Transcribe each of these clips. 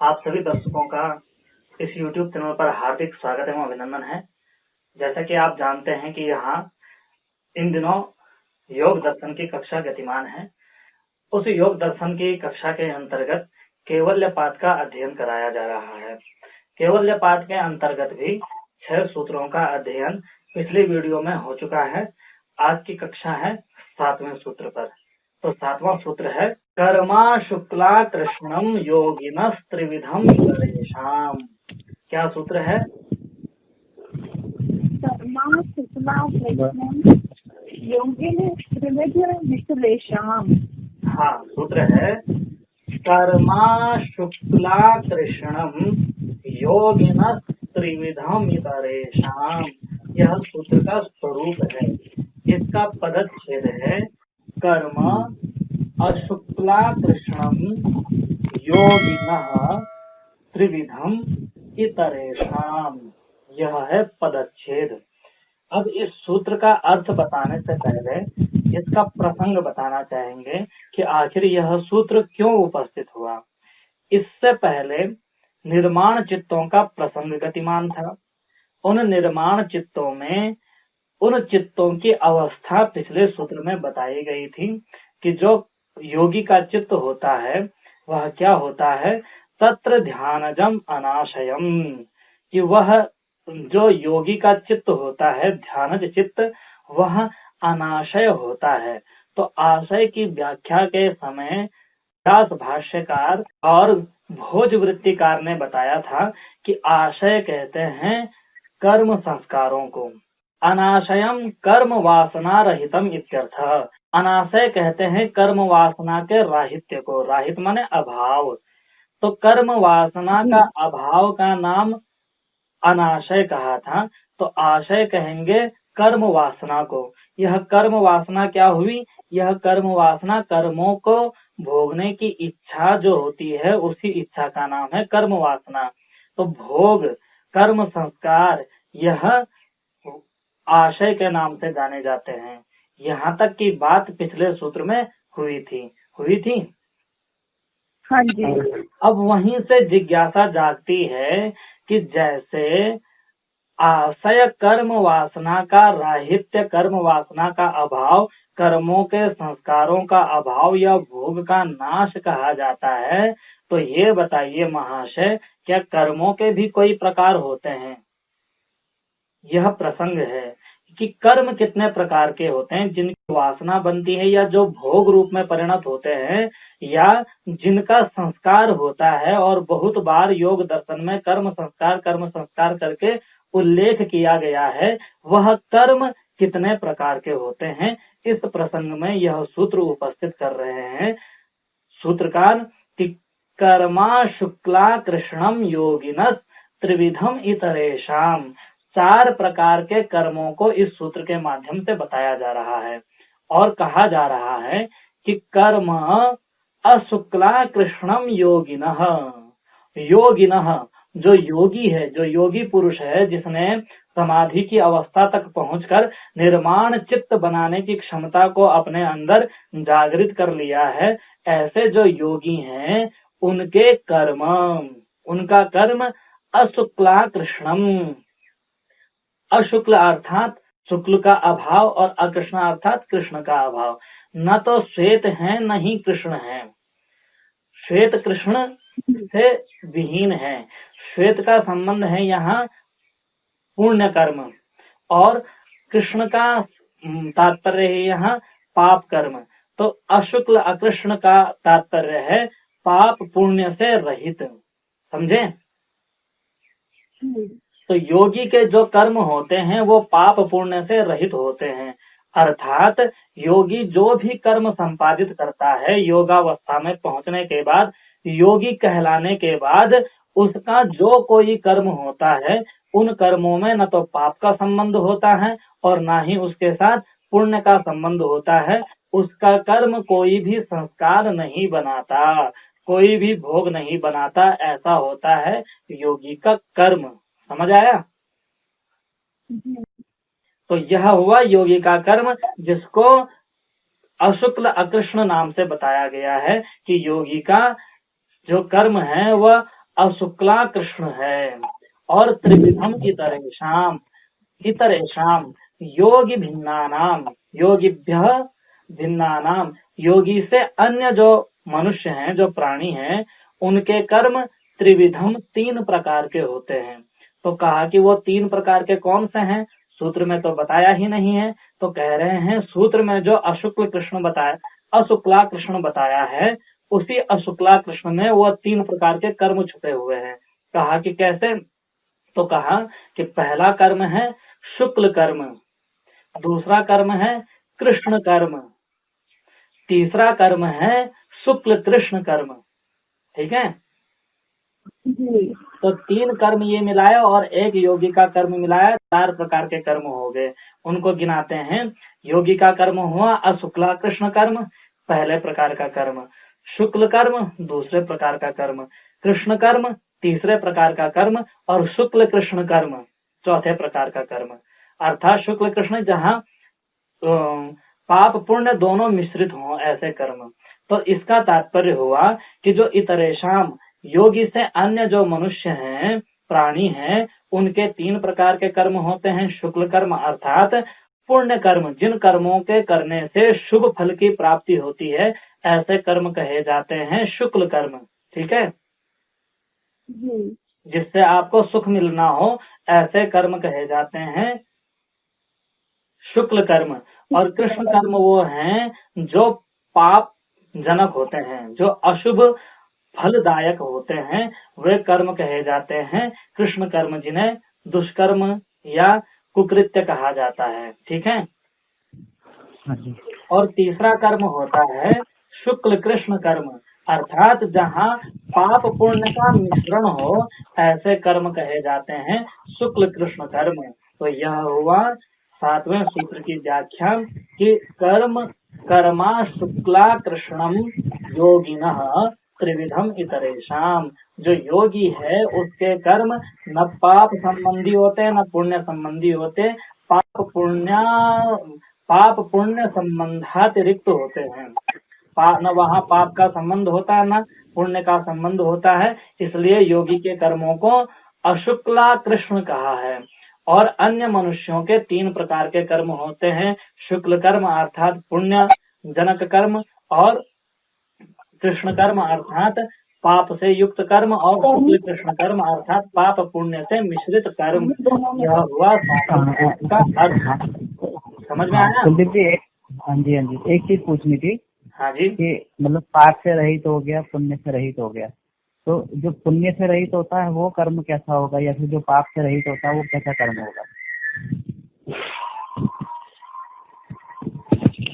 आप सभी दर्शकों का इस YouTube चैनल पर हार्दिक स्वागत एवं अभिनंदन है। जैसा कि आप जानते हैं कि यहाँ इन दिनों योग दर्शन की कक्षा गतिमान है। उस योग दर्शन की कक्षा के अंतर्गत कैवल्य पाठ का अध्ययन कराया जा रहा है। कैवल्य पाठ के अंतर्गत भी 6 सूत्रों का अध्ययन पिछली वीडियो में हो चुका है। आज की कक्षा है 7वें सूत्र पर। तो 7वां सूत्र है कर्मा शुक्ला कृष्णम योगिनः त्रिविधम वितरेषाम्। क्या सूत्र है? कर्मा शुक्ला कृष्णम योगिनः त्रिविधम वितरेषाम्। हाँ, सूत्र है कर्मा शुक्ला कृष्णम योगिनः त्रिविधम वितरेषाम्। यह सूत्र का स्वरूप है। इसका पदच्छेद है कर्म अशुक्ला कृष्णम योगिनः त्रिविधम इतरेषाम्। यह है पदच्छेद। अब इस सूत्र का अर्थ बताने से पहले इसका प्रसंग बताना चाहेंगे कि आखिर यह सूत्र क्यों उपस्थित हुआ। इससे पहले निर्माण चित्तों का प्रसंग गतिमान था। उन निर्माण चित्तों में उन चित्तों की अवस्था पिछले सूत्र में बताई गई थी कि जो योगी का चित्त होता है वह क्या होता है, तत्र ध्यानजम अनाशयम, कि वह जो योगी का चित्त होता है ध्यानज चित्त वह अनाशय होता है। तो आशय की व्याख्या के समय व्यास भाष्यकार और भोज वृत्तिकार ने बताया था कि आशय कहते हैं कर्म संस्कारों को, अनाशयम कर्म वासना रहितम इत्यर्थ। अनाशय कहते हैं कर्म वासना के राहित्य को, राहित माने अभाव। तो कर्म वासना का अभाव का नाम अनाशय कहा था। तो आशय कहेंगे कर्म वासना को। यह कर्म वासना क्या हुई? यह कर्म वासना कर्मों को भोगने की इच्छा जो होती है उसी इच्छा का नाम है कर्म वासना। तो भोग कर्म संस्कार यह आशय के नाम से जाने जाते हैं। यहाँ तक की बात पिछले सूत्र में हुई थी। हाँ जी। अब वहीं से जिज्ञासा जागती है कि जैसे आशय कर्म वासना का राहित्य, कर्म वासना का अभाव, कर्मों के संस्कारों का अभाव या भोग का नाश कहा जाता है, तो ये बताइए महाशय, क्या कर्मों के भी कोई प्रकार होते हैं? यह प्रसंग है कि कर्म कितने प्रकार के होते हैं, जिनकी वासना बनती है या जो भोग रूप में परिणत होते हैं या जिनका संस्कार होता है। और बहुत बार योग दर्शन में कर्म संस्कार करके उल्लेख किया गया है। वह कर्म कितने प्रकार के होते हैं, इस प्रसंग में यह सूत्र उपस्थित कर रहे हैं सूत्रकार कि कर्मा शुक्ला कृष्णम योगिनः त्रिविधम इतरेषाम्। 4 प्रकार के कर्मों को इस सूत्र के माध्यम से बताया जा रहा है और कहा जा रहा है कि कर्म अशुक्ला कृष्णम योगिनः। जो योगी है, जो योगी पुरुष है, जिसने समाधि की अवस्था तक पहुंचकर निर्माण चित्त बनाने की क्षमता को अपने अंदर जागृत कर लिया है, ऐसे जो योगी हैं उनके कर्म, उनका कर्म अशुक्ला कृष्णम। अशुक्ल अर्थात शुक्ल का अभाव और अकृष्ण अर्थात कृष्ण का अभाव। न तो श्वेत है न ही कृष्ण है, श्वेत कृष्ण से विहीन है। श्वेत का संबंध है यहाँ पुण्य कर्म और कृष्ण का तात्पर्य है यहाँ पाप कर्म। तो अशुक्ल अकृष्ण का तात्पर्य है पाप पुण्य से रहित। समझे? तो योगी के जो कर्म होते हैं वो पाप पुण्य से रहित होते हैं। अर्थात योगी जो भी कर्म संपादित करता है योगावस्था में पहुंचने के बाद, योगी कहलाने के बाद उसका जो कोई कर्म होता है उन कर्मों में न तो पाप का संबंध होता है और न ही उसके साथ पुण्य का संबंध होता है। उसका कर्म कोई भी संस्कार नहीं बनाता, कोई भी भोग नहीं बनाता। ऐसा होता है योगी का कर्म। समझ आया? तो यह हुआ योगी का कर्म, जिसको अशुक्ल अकृष्ण नाम से बताया गया है कि योगी का जो कर्म है वह अशुक्ला कृष्ण है और त्रिविधम इतरेशाम योगी भिन्नानाम योगिभ्य भिन्नानाम योगी से अन्य जो मनुष्य हैं, जो प्राणी हैं, उनके कर्म त्रिविधम 3 प्रकार के होते हैं। तो कहा कि वो 3 प्रकार के कौन से हैं, सूत्र में तो बताया ही नहीं है। तो कह रहे हैं सूत्र में जो अशुक्ला कृष्ण बताया है, उसी अशुक्ला कृष्ण में वो 3 प्रकार के कर्म छुपे हुए हैं। कहा कि कैसे, तो कहा कि पहला कर्म है शुक्ल कर्म, दूसरा कर्म है कृष्ण कर्म, तीसरा कर्म है शुक्ल कृष्ण कर्म। ठीक है, जी। तो 3 कर्म ये मिलाया और एक योगी का कर्म मिलाया, 4 प्रकार के कर्म हो गए। उनको गिनाते हैं। योगी का कर्म हुआ अशुक्ला कृष्ण कर्म, पहले प्रकार का कर्म, शुक्ल कर्म दूसरे प्रकार का कर्म, कृष्ण कर्म तीसरे प्रकार का कर्म और शुक्ल कृष्ण कर्म चौथे प्रकार का कर्म। अर्थात शुक्ल कृष्ण जहाँ पाप पुण्य दोनों मिश्रित हों, ऐसे कर्म। तो इसका तात्पर्य हुआ कि जो इतरेशाम योगी से अन्य जो मनुष्य हैं, प्राणी हैं, उनके 3 प्रकार के कर्म होते हैं। शुक्ल कर्म अर्थात पुण्य कर्म, जिन कर्मों के करने से शुभ फल की प्राप्ति होती है, ऐसे कर्म कहे जाते हैं शुक्ल कर्म। ठीक है, जिससे आपको सुख मिलना हो, ऐसे कर्म कहे जाते हैं शुक्ल कर्म। और कृष्ण कर्म वो हैं जो पाप जनक होते हैं, जो अशुभ फलदायक होते हैं, वे कर्म कहे जाते हैं कृष्ण कर्म, जिन्हें दुष्कर्म या कुकृत्य कहा जाता है। ठीक है, और तीसरा कर्म होता है शुक्ल कृष्ण कर्म, अर्थात जहाँ पाप पुण्य का मिश्रण हो, ऐसे कर्म कहे जाते हैं शुक्ल कृष्ण कर्म। तो यह हुआ 7वें सूत्र की व्याख्या कि कर्मा शुक्ला कृष्णम योगिनः त्रिविधम इतरेशाम। जो योगी है उसके कर्म न पाप संबंधी होते न पुण्य संबंधी होते, पाप पुण्य संबंधातिरिक्त होते हैं। न वहाँ पाप का संबंध होता है न पुण्य का संबंध होता है, इसलिए योगी के कर्मों को अशुक्ला कृष्ण कहा है। और अन्य मनुष्यों के 3 प्रकार के कर्म होते हैं, शुक्ल कर्म अर्थात पुण्य जनक कर्म, और कृष्ण कर्म अर्थात पाप से युक्त कर्म, और शुक्ल कृष्ण कर्म अर्थात पाप पुण्य से मिश्रित कर्म। यह हुआ का अर्थ। समझ में आया? कुलदीप जी, हाँ जी, एक चीज पूछनी थी। हाँ जी, कि मतलब पाप से रहित हो गया, पुण्य से रहित हो गया, तो जो पुण्य से रहित होता है वो कर्म कैसा होगा, या फिर जो पाप से रहित होता है वो कैसा कर्म होगा?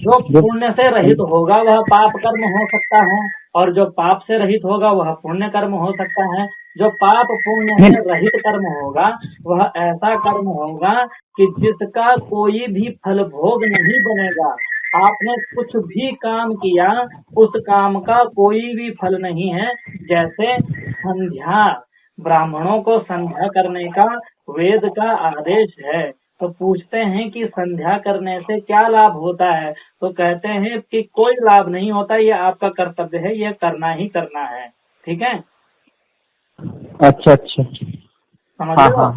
जो पुण्य से रहित होगा वह पाप कर्म हो सकता है, और जो पाप से रहित होगा वह पुण्य कर्म हो सकता है। जो पाप पुण्य से रहित कर्म होगा वह ऐसा कर्म होगा कि जिसका कोई भी फल भोग नहीं बनेगा। आपने कुछ भी काम किया, उस काम का कोई भी फल नहीं है। जैसे संध्या, ब्राह्मणों को संध्या करने का वेद का आदेश है, तो पूछते हैं कि संध्या करने से क्या लाभ होता है, तो कहते हैं कि कोई लाभ नहीं होता, ये आपका कर्तव्य है, ये करना ही करना है। ठीक है, अच्छा, समझ हाँ,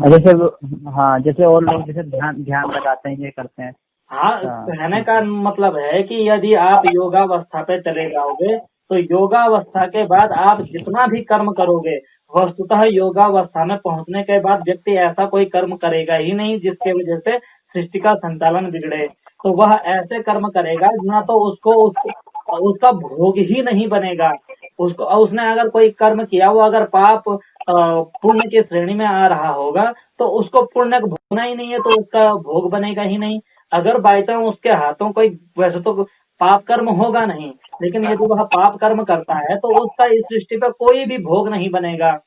जैसे और लोग जैसे ध्यान लगाते हैं, ये करते हैं। हाँ, कहने का मतलब है कि यदि आप योगावस्था पे चले जाओगे तो योगावस्था के बाद आप जितना भी कर्म करोगे, वस्तुतः योगावस्था में पहुंचने के बाद व्यक्ति ऐसा कोई कर्म करेगा ही नहीं जिसके वजह से सृष्टि का संचालन बिगड़े। तो वह ऐसे कर्म करेगा ना तो उसका भोग ही नहीं बनेगा। उसने अगर कोई कर्म किया, वो अगर पाप पुण्य की श्रेणी में आ रहा होगा तो उसको पुण्य भोगना ही नहीं है, तो उसका भोग बनेगा ही नहीं। अगर बाई चांस उसके हाथों कोई, वैसे तो पाप कर्म होगा नहीं, लेकिन यदि वह पाप कर्म करता है तो उसका इस सृष्टि पर कोई भी भोग नहीं बनेगा।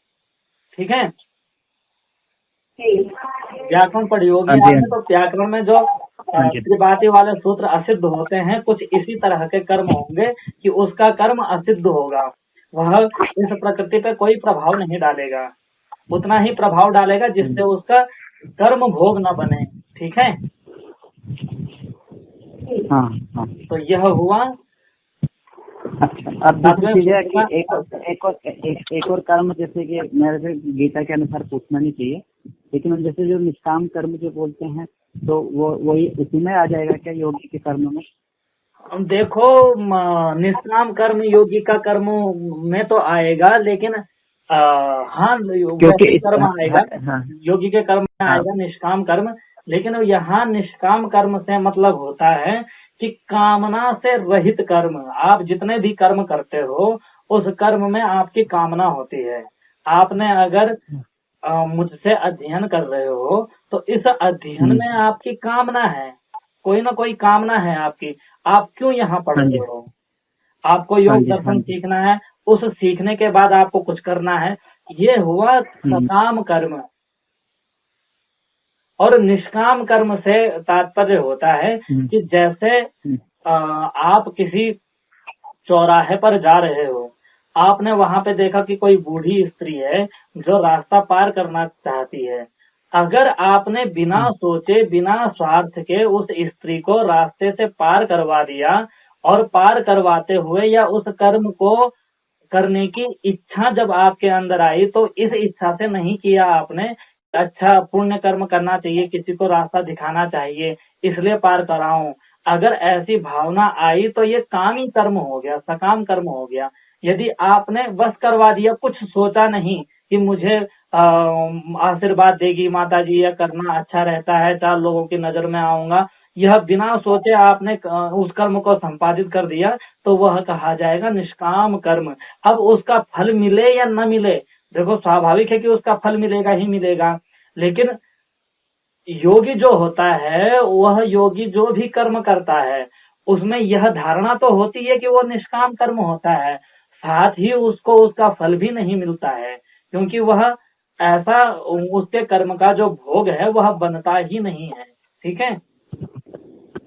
ठीक है, व्याकरण पढ़ी होगी आपने, तो व्याकरण में जो त्रिपाठी वाले सूत्र असिद्ध होते हैं, कुछ इसी तरह के कर्म होंगे कि उसका कर्म असिद्ध होगा। वह इस प्रकृति पे कोई प्रभाव नहीं डालेगा, उतना ही प्रभाव डालेगा जिससे उसका कर्म भोग न बने। ठीक है, हाँ। तो यह हुआ अब दूसरी चीज है कि एक और कर्म, जैसे कि मेरे से गीता के अनुसार पूछना नहीं चाहिए, लेकिन जैसे जो निष्काम कर्म जो बोलते हैं, तो वो वही उसी में आ जाएगा क्या, योगी के कर्म में? देखो, निष्काम कर्म योगी का कर्म में तो आएगा, लेकिन हाँ, वैसे कर्म आएगा, हाँ, योगी के कर्म में आएगा निष्काम कर्म। लेकिन यहाँ निष्काम कर्म से मतलब होता है कि कामना से रहित कर्म। आप जितने भी कर्म करते हो उस कर्म में आपकी कामना होती है। आपने अगर मुझसे अध्ययन कर रहे हो तो इस अध्ययन में आपकी कामना है, कोई ना कोई कामना है आपकी। आप क्यों यहाँ पढ़ते हो? आपको योग दर्शन सीखना है, उस सीखने के बाद आपको कुछ करना है। ये हुआ सकाम कर्म। और निष्काम कर्म से तात्पर्य होता है कि जैसे आप किसी चौराहे पर जा रहे हो, आपने वहां पे देखा कि कोई बूढ़ी स्त्री है जो रास्ता पार करना चाहती है। अगर आपने बिना सोचे बिना स्वार्थ के उस स्त्री को रास्ते से पार करवा दिया, और पार करवाते हुए या उस कर्म को करने की इच्छा जब आपके अंदर आई, तो इस इच्छा से नहीं किया आपने, अच्छा पुण्य कर्म करना चाहिए, किसी को रास्ता दिखाना चाहिए, इसलिए पार कराऊं। अगर ऐसी भावना आई तो ये कामी कर्म हो गया, सकाम कर्म हो गया। यदि आपने बस करवा दिया, कुछ सोचा नहीं कि मुझे आशीर्वाद देगी माता जी, या करना अच्छा रहता है, 4 लोगों की नजर में आऊंगा, यह बिना सोचे आपने उस कर्म को संपादित कर दिया, तो वह कहा जाएगा निष्काम कर्म। अब उसका फल मिले या न मिले, देखो स्वाभाविक है कि उसका फल मिलेगा ही मिलेगा, लेकिन योगी जो होता है, वह योगी जो भी कर्म करता है उसमें यह धारणा तो होती है कि वो निष्काम कर्म होता है, साथ ही उसको उसका फल भी नहीं मिलता है, क्योंकि वह ऐसा उसके कर्म का जो भोग है वह बनता ही नहीं है। ठीक है,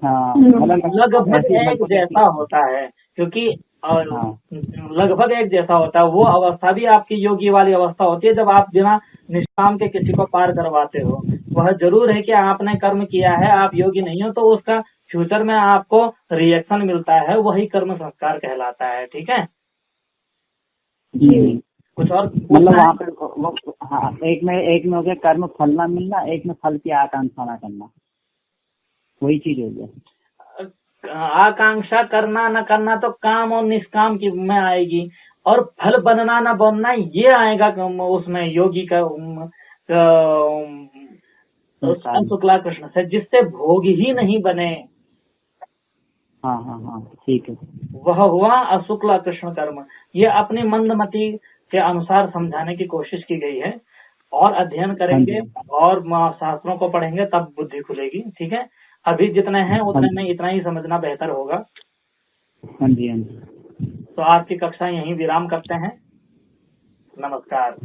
लगभग एक जैसा होता है, क्योंकि लगभग एक जैसा होता है। वो अवस्था भी आपकी योगी वाली अवस्था होती है जब आप बिना निष्काम के किसी को पार करवाते हो। वह जरूर है कि आपने कर्म किया है, आप योगी नहीं हो, तो उसका फ्यूचर में आपको रिएक्शन मिलता है, वही कर्म संस्कार कहलाता है। ठीक है जी। कुछ और मतलब वहाँ पे हाँ, एक में हो गया कर्म फल ना मिलना, एक में फल की आकांक्षा ना करना, वही चीज हो गया। आकांक्षा करना न करना तो काम और निष्काम की में आएगी, और फल बनना न बनना ये आएगा उसमें योगी का शुक्ला कृष्ण से, जिससे भोग ही नहीं बने। हाँ ठीक है। वह हुआ अशुक्ला कृष्ण कर्म। ये अपनी मंदमति के अनुसार समझाने की कोशिश की गई है, और अध्ययन करेंगे और शास्त्रों को पढ़ेंगे तब बुद्धि खुलेगी। ठीक है, अभी जितने हैं उतने में इतना ही समझना बेहतर होगा। हाँ जी। तो आज की कक्षा यहीं विराम करते हैं। नमस्कार।